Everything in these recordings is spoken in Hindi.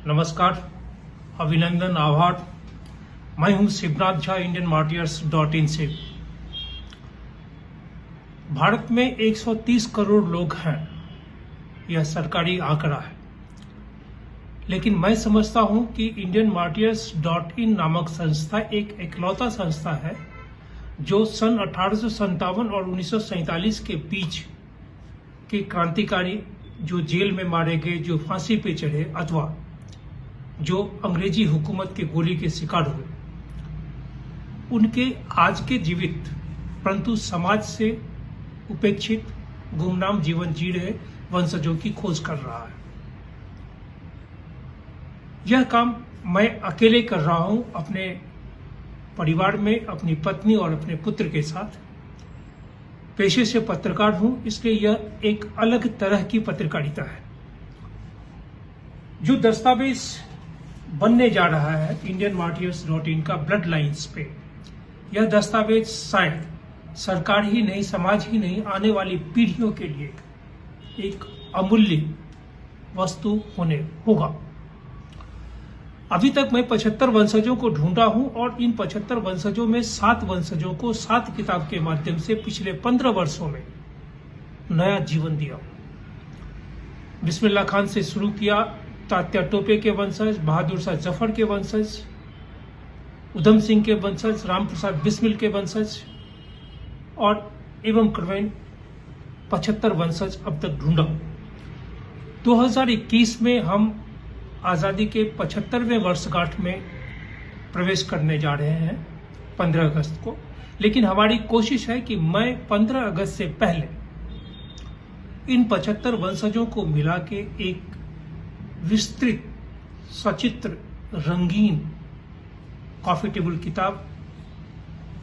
नमस्कार, अभिनंदन, आभार। मैं हूं शिवनाथ झा, indianmartyrs.in से। भारत में 130 करोड़ लोग हैं, यह सरकारी आंकड़ा है। लेकिन मैं समझता हूं कि indianmartyrs.in नामक संस्था एक इकलौता संस्था है जो सन 1857 और 1947 के बीच के क्रांतिकारी जो जेल में मारे गए, जो फांसी पे चढ़े अथवा जो अंग्रेजी हुकूमत के गोली के शिकार हुए, उनके आज के जीवित परंतु समाज से उपेक्षित गुमनाम जीवन जी रहे वंशजों की खोज कर रहा है। यह काम मैं अकेले कर रहा हूं, अपने परिवार में, अपनी पत्नी और अपने पुत्र के साथ। पेशे से पत्रकार हूं, इसलिए यह एक अलग तरह की पत्रकारिता है। जो दस्तावेज बनने जा रहा है indianmartyrs.in का ब्लड लाइन्स पे, यह दस्तावेज शायद सरकार ही नहीं, समाज ही नहीं, आने वाली पीढ़ियों के लिए एक अमूल्य वस्तु होगा। अभी तक मैं 75 वंशजों को ढूंढा हूं और इन 75 वंशजों में 7 वंशजों को 7 किताब के माध्यम से पिछले 15 वर्षों में नया जीवन दिया। बिस्मिल्लाह खान से शुरू किया, तात्या टोपे के वंशज, बहादुर शाह जफर के वंशज, उधम सिंह के वंशज, राम प्रसाद बिस्मिल के वंशज और एवं क्रमेण 75 वंशज अब तक ढूंढा। 2021 में हम आज़ादी के 75वें वर्षगांठ में प्रवेश करने जा रहे हैं 15 अगस्त को। लेकिन हमारी कोशिश है कि मैं 15 अगस्त से पहले इन 75 वंशजों को मिला के एक विस्तृत, सचित्र, रंगीन कॉफी टेबल किताब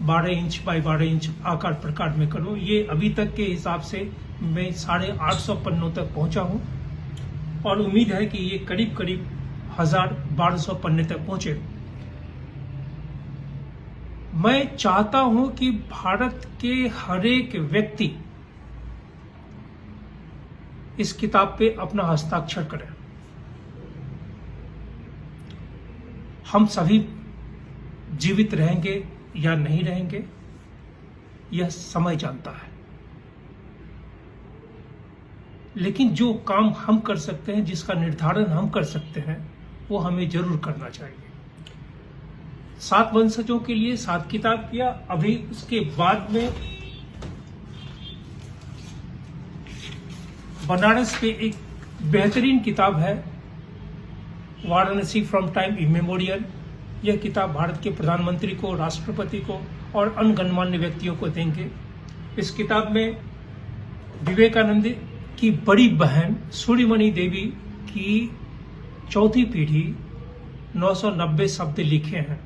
12 इंच बाय 12 इंच आकार प्रकार में करूं। ये अभी तक के हिसाब से मैं 850 पन्नों तक पहुंचा हूं और उम्मीद है कि ये करीब करीब 1200 पन्ने तक पहुंचे। मैं चाहता हूं कि भारत के हर एक व्यक्ति इस किताब पे अपना हस्ताक्षर करे। हम सभी जीवित रहेंगे या नहीं रहेंगे, यह समय जानता है। लेकिन जो काम हम कर सकते हैं, जिसका निर्धारण हम कर सकते हैं, वो हमें जरूर करना चाहिए। 7 वंशजों के लिए 7 किताब किया। अभी उसके बाद में बनारस पे एक बेहतरीन किताब है, वाराणसी फ्रॉम टाइम इमेमोरियल। यह किताब भारत के प्रधानमंत्री को, राष्ट्रपति को और अन्य गणमान्य व्यक्तियों को देंगे। इस किताब में विवेकानंद की बड़ी बहन सूर्यमणि देवी की 4थी पीढ़ी 990 शब्द लिखे हैं।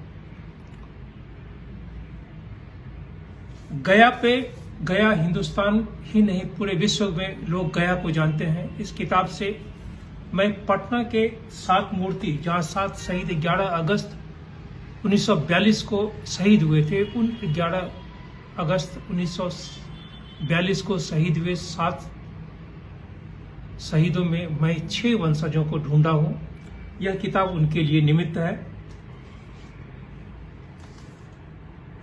गया हिंदुस्तान ही नहीं, पूरे विश्व में लोग गया को जानते हैं। इस किताब से मैं पटना के 7 मूर्ति, जहां 7 शहीद 11 अगस्त 1942 को शहीद हुए थे, उन 11 अगस्त 1942 को शहीद हुए 7 शहीदों में मैं 6 वंशजों को ढूंढा हूं। यह किताब उनके लिए निमित्त है।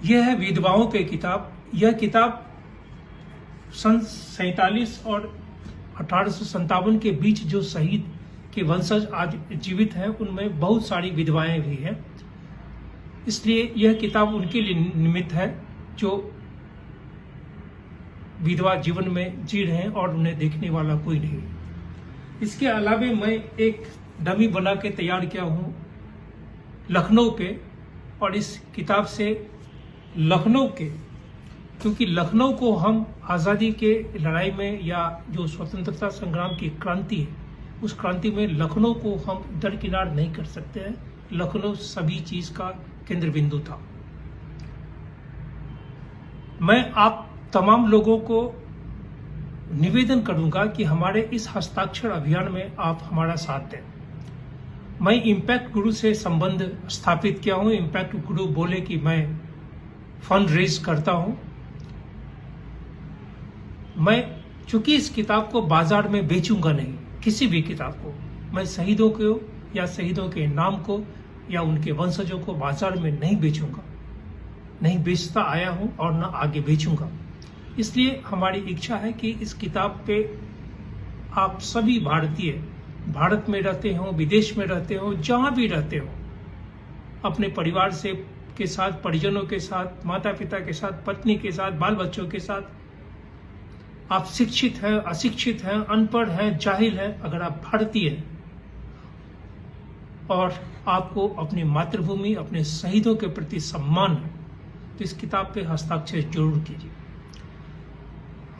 यह है विधवाओं की किताब। यह किताब सन 47 और 1857 के बीच जो शहीद के वंशज आज जीवित हैं, उनमें बहुत सारी विधवाएं भी हैं। इसलिए यह किताब उनके लिए निमित्त है जो विधवा जीवन में जी रहे हैं और उन्हें देखने वाला कोई नहीं। इसके अलावा मैं एक डमी बना के तैयार किया हूं लखनऊ पे, और इस किताब से लखनऊ के, क्योंकि लखनऊ को हम आज़ादी के लड़ाई में या जो स्वतंत्रता संग्राम की क्रांति है, उस क्रांति में लखनऊ को हम दरकिनार नहीं कर सकते हैं। लखनऊ सभी चीज का केंद्र बिंदु था। मैं आप तमाम लोगों को निवेदन करूंगा कि हमारे इस हस्ताक्षर अभियान में आप हमारा साथ दें। मैं इम्पैक्ट गुरु से संबंध स्थापित किया हूं। इम्पैक्ट गुरु बोले कि मैं फंड रेज करता हूं। मैं चूंकि इस किताब को बाजार में बेचूंगा नहीं, किसी भी किताब को, मैं शहीदों को या शहीदों के नाम को या उनके वंशजों को बाजार में नहीं बेचूंगा, नहीं बेचता आया हूं और न आगे बेचूंगा। इसलिए हमारी इच्छा है कि इस किताब पे आप सभी भारतीय, भारत में रहते हो, विदेश में रहते हो, जहां भी रहते हो, अपने परिवार से के साथ, परिजनों के साथ, माता पिता के साथ, पत्नी के साथ, बाल बच्चों के साथ, आप शिक्षित हैं, अशिक्षित हैं, अनपढ़ हैं, जाहिल हैं, अगर आप भारतीय हैं और आपको अपनी मातृभूमि, अपने शहीदों के प्रति सम्मान है, तो इस किताब पे हस्ताक्षर जरूर कीजिए।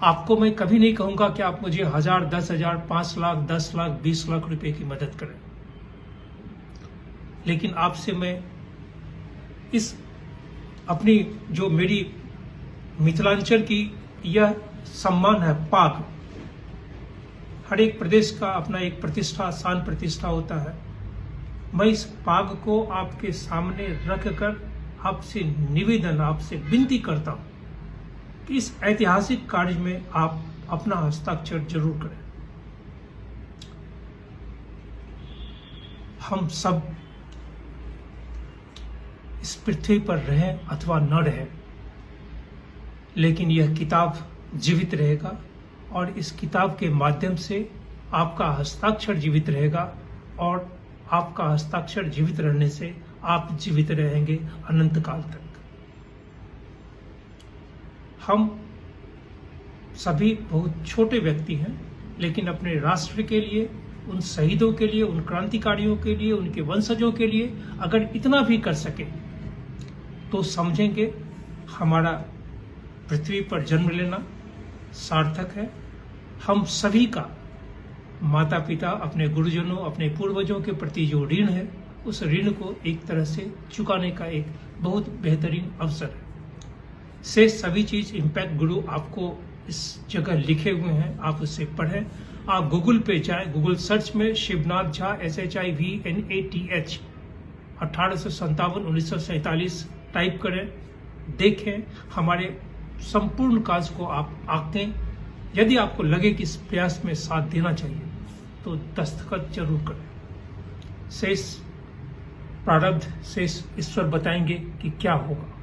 आपको मैं कभी नहीं कहूंगा कि आप मुझे 1000, 10,000, 5 लाख, 10 लाख, 20 लाख रुपए की मदद करें, लेकिन आपसे मैं इस अपनी जो मेरी मिथिलांचल की यह सम्मान है, पाग, हर एक प्रदेश का अपना एक प्रतिष्ठा, शान प्रतिष्ठा होता है। मैं इस पाग को आपके सामने रखकर आपसे निवेदन, आपसे विनती करता हूं कि इस ऐतिहासिक कार्य में आप अपना हस्ताक्षर जरूर करें। हम सब इस पृथ्वी पर रहें अथवा न रहें, लेकिन यह किताब जीवित रहेगा और इस किताब के माध्यम से आपका हस्ताक्षर जीवित रहेगा और आपका हस्ताक्षर जीवित रहने से आप जीवित रहेंगे अनंत काल तक। हम सभी बहुत छोटे व्यक्ति हैं, लेकिन अपने राष्ट्र के लिए, उन शहीदों के लिए, उन क्रांतिकारियों के लिए, उनके वंशजों के लिए अगर इतना भी कर सके तो समझेंगे हमारा पृथ्वी पर जन्म लेना सार्थक है। हम सभी का माता पिता, अपने गुरुजनों, अपने पूर्वजों के प्रति जो ऋण है, उस ऋण को एक तरह से चुकाने का एक बहुत बेहतरीन अवसर है। से सभी चीज इम्पैक्ट गुरु आपको इस जगह लिखे हुए हैं, आप उससे पढ़ें। आप गूगल पे जाएं, गूगल सर्च में शिवनाथ झा SHIVNATH 1857-1947 टाइप करें, देखें, हमारे संपूर्ण काज को आप आंकें। यदि आपको लगे कि इस प्रयास में साथ देना चाहिए तो दस्तखत जरूर करें। शेष प्रारब्ध, शेष ईश्वर बताएंगे कि क्या होगा।